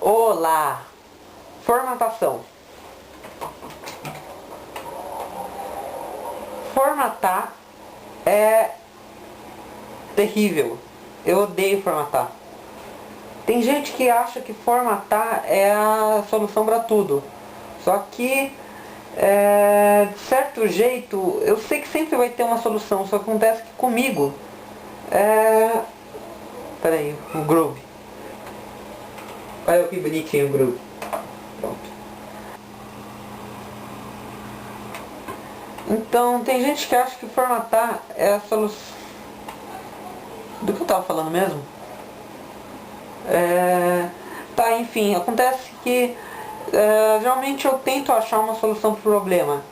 Olá! Formatação. Formatar é terrível. Eu odeio formatar. Tem gente que acha que formatar é a solução para tudo. Só que, de certo jeito, eu sei que sempre vai ter uma solução. Só que acontece que comigo, peraí, o Groove. Olha que bonitinho o Groove. Pronto. Então, tem gente que acha que formatar é a solução... Do que eu tava falando mesmo? Tá, enfim, acontece que geralmente eu tento achar uma solução para o problema,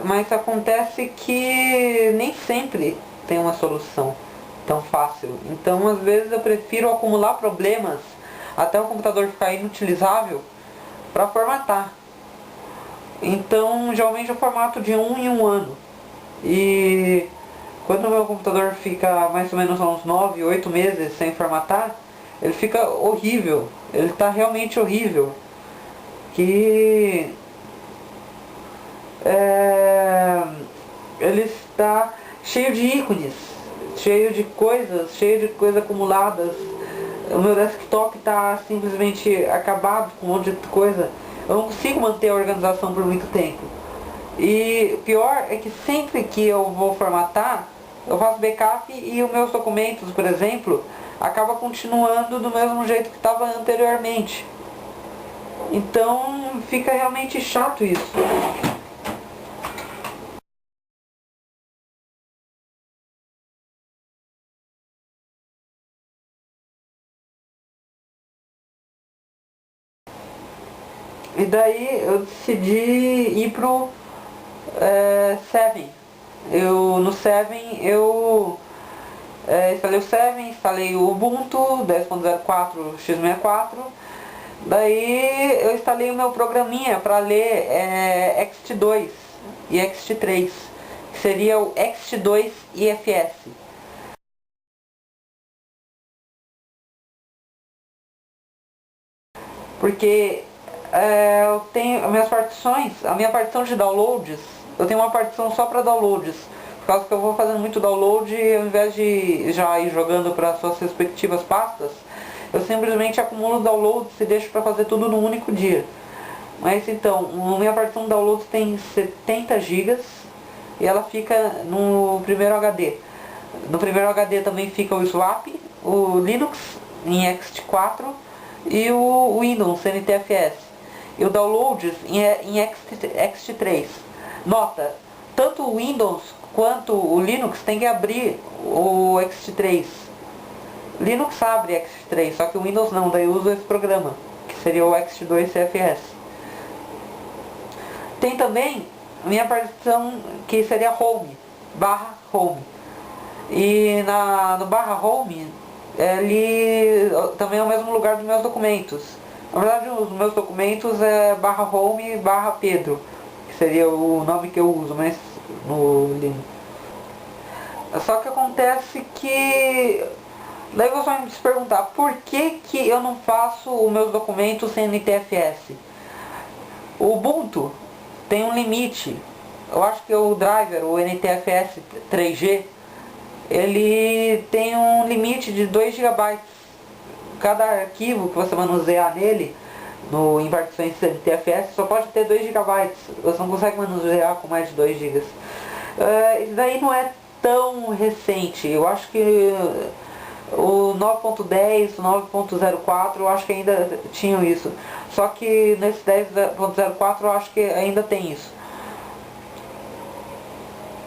mas acontece que nem sempre tem uma solução tão fácil. Então às vezes eu prefiro acumular problemas até o computador ficar inutilizável para formatar. Então geralmente eu formato de 1 em 1 ano. E quando o meu computador fica mais ou menos uns 9, 8 meses sem formatar, ele fica horrível. Ele está realmente horrível. Que ele está cheio de ícones, cheio de coisas acumuladas. O meu desktop está simplesmente acabado com um monte de coisa. Eu não consigo manter a organização por muito tempo. E o pior é que sempre que eu vou formatar, eu faço backup e os meus documentos, por exemplo, acaba continuando do mesmo jeito que estava anteriormente. Então fica realmente chato isso. E daí eu decidi ir pro Seven. No Seven eu instalei o Seven, instalei o Ubuntu 10.04 x64. Daí eu instalei o meu programinha para ler ext2 e ext3, que seria o ext2 IFS. Porque eu tenho as minhas partições, a minha partição de downloads, eu tenho uma partição só para downloads, por causa que eu vou fazendo muito download e ao invés de já ir jogando para suas respectivas pastas, eu simplesmente acumulo downloads e deixo para fazer tudo num único dia. Mas então, a minha partição de downloads tem 70 GB e ela fica no primeiro HD. No primeiro HD também fica o Swap, o Linux em ext4 e o Windows NTFS. E o downloads em ext3. Nota, tanto o Windows quanto o Linux tem que abrir o ext3. Linux abre ext3, só que o Windows não, daí eu uso esse programa, que seria o ext2 CFS. Tem também a minha partição que seria home, /home. E no /home, ele também é o mesmo lugar dos meus documentos. Na verdade, os meus documentos é /home /Pedro, que seria o nome que eu uso, mas no Linux. Só que acontece que daí você vai me perguntar por que eu não faço os meus documentos sem NTFS. O Ubuntu tem um limite. Eu acho que o driver, o NTFS 3G, ele tem um limite de 2 GB. Cada arquivo que você manusear nele, em partições NTFS, só pode ter 2 GB. Você não consegue manusear com mais de 2 GB. Isso daí não é tão recente. Eu acho que o 9.10, o 9.04, eu acho que ainda tinham isso. Só que nesse 10.04 eu acho que ainda tem isso.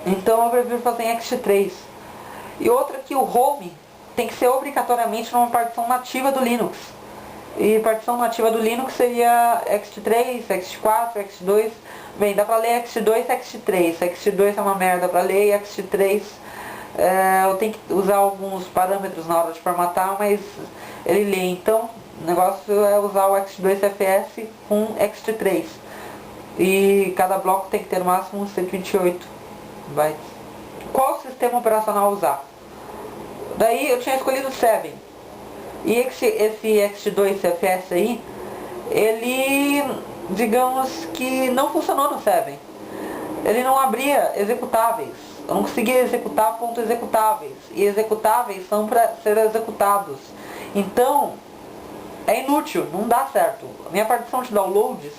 Então eu prefiro fazer em ext3. E outra que o home tem que ser obrigatoriamente numa partição nativa do Linux. E partição nativa do Linux seria ext3, ext4, ext2. Bem, dá pra ler ext2 e ext3. Ext2 é uma merda pra ler e ext3 eu tenho que usar alguns parâmetros na hora de formatar, mas ele lê. Então o negócio é usar o ext2 CFS com ext3. E cada bloco tem que ter no máximo 128 bytes. Qual sistema operacional usar? Daí eu tinha escolhido o Seven. E esse Ext2 CFS aí, ele, digamos que não funcionou no 7. Ele não abria executáveis. Eu não conseguia executar ponto executáveis. E executáveis são para ser executados. Então, é inútil, não dá certo. Minha partição de downloads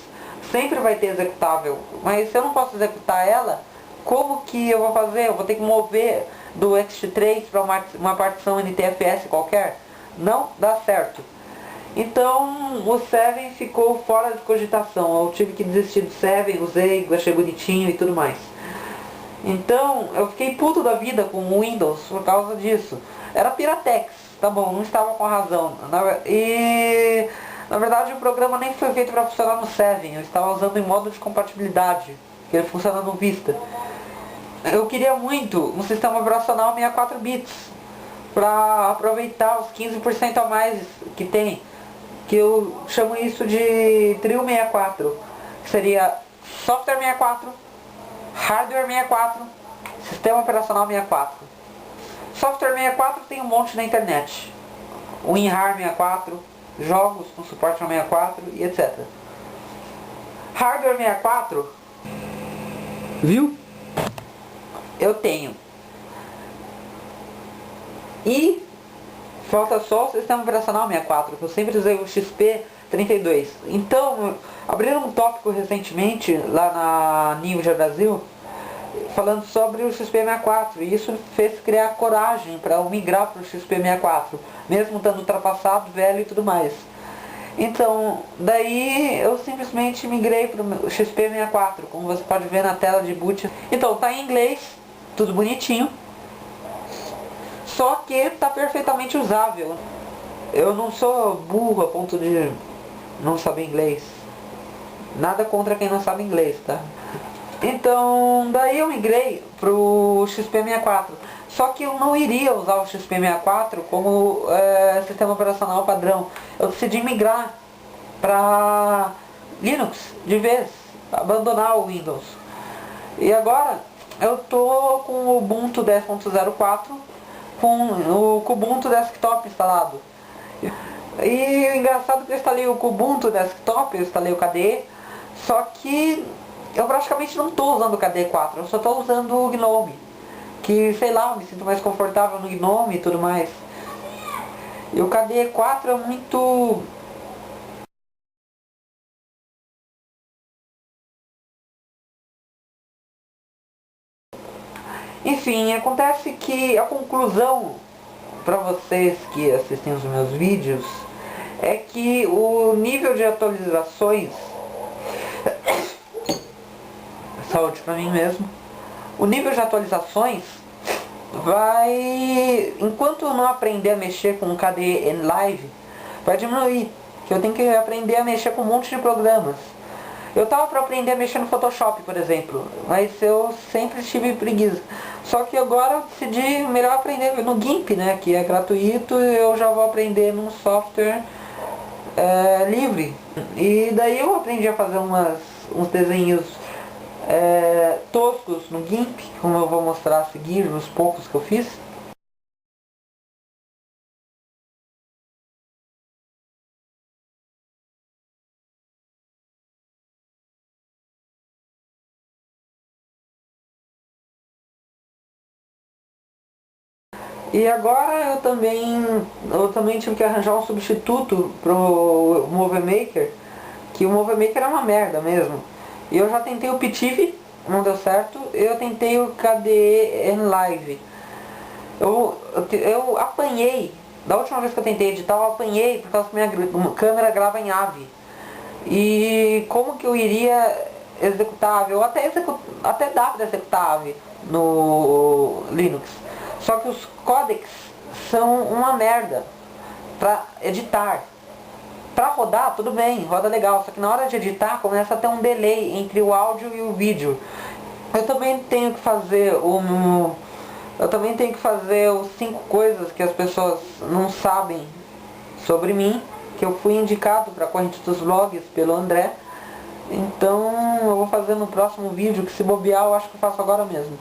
sempre vai ter executável. Mas se eu não posso executar ela, como que eu vou fazer? Eu vou ter que mover do Ext3 para uma partição NTFS qualquer? Não dá certo. Então o 7 ficou fora de cogitação. Eu tive que desistir do 7, usei, achei bonitinho e tudo mais. Então eu fiquei puto da vida com o Windows por causa disso. Era Piratex, tá bom, não estava com razão. E na verdade o programa nem foi feito para funcionar no 7. Eu estava usando em modo de compatibilidade, que ele funciona no Vista. Eu queria muito um sistema operacional 64 bits para aproveitar os 15% a mais que tem, que eu chamo isso de trio 64, que seria software 64, hardware 64, sistema operacional 64. Software 64 tem um monte na internet, WinRAR 64, jogos com suporte ao 64 e etc. Hardware 64, viu? Eu tenho. E falta só o sistema operacional 64, que eu sempre usei o XP32. Então, abriram um tópico recentemente lá na Ninja Brasil, falando sobre o XP64, e isso fez criar coragem para eu migrar para o XP64, mesmo estando ultrapassado, velho e tudo mais. Então, daí eu simplesmente migrei para o XP64, como você pode ver na tela de boot. Então, tá em inglês, tudo bonitinho, só que tá perfeitamente usável. Eu não sou burro a ponto de não saber inglês. Nada contra quem não sabe inglês, tá? Então, daí eu migrei pro XP64. Só que eu não iria usar o XP64 como sistema operacional padrão. Eu decidi migrar para Linux de vez, abandonar o Windows. E agora eu tô com o Ubuntu 10.04 com o Kubuntu Desktop instalado. E o engraçado é que eu instalei o Kubuntu Desktop, eu instalei o KDE, só que eu praticamente não estou usando o KDE 4, eu só estou usando o GNOME, que sei lá, eu me sinto mais confortável no GNOME e tudo mais. E o KDE 4 é muito... Enfim, acontece que a conclusão para vocês que assistem os meus vídeos é que o nível de atualizações... Saúde para mim mesmo. O nível de atualizações vai... Enquanto eu não aprender a mexer com o KDE Live, vai diminuir. Que eu tenho que aprender a mexer com um monte de programas. Eu tava para aprender a mexer no Photoshop, por exemplo, mas eu sempre tive preguiça. Só que agora eu decidi melhor aprender no GIMP, né, que é gratuito, e eu já vou aprender num software livre. E daí eu aprendi a fazer uns desenhos toscos no GIMP, como eu vou mostrar a seguir, os poucos que eu fiz. E agora eu também tive que arranjar um substituto pro Movie Maker, que o Movie Maker é uma merda mesmo. E eu já tentei o Pitivi, não deu certo, eu tentei o KDE Live. Eu apanhei, da última vez que eu tentei editar, eu apanhei por causa que minha câmera grava em AVI. E como que eu iria executar AVI? Até dá para executar AVI no Linux. Só que os codecs são uma merda pra editar. Pra rodar, tudo bem, roda legal, só que na hora de editar começa a ter um delay entre o áudio e o vídeo. Eu também tenho que fazer os 5 coisas que as pessoas não sabem sobre mim, que eu fui indicado para a corrente dos blogs pelo André. Então eu vou fazer no próximo vídeo, que se bobear eu acho que eu faço agora mesmo.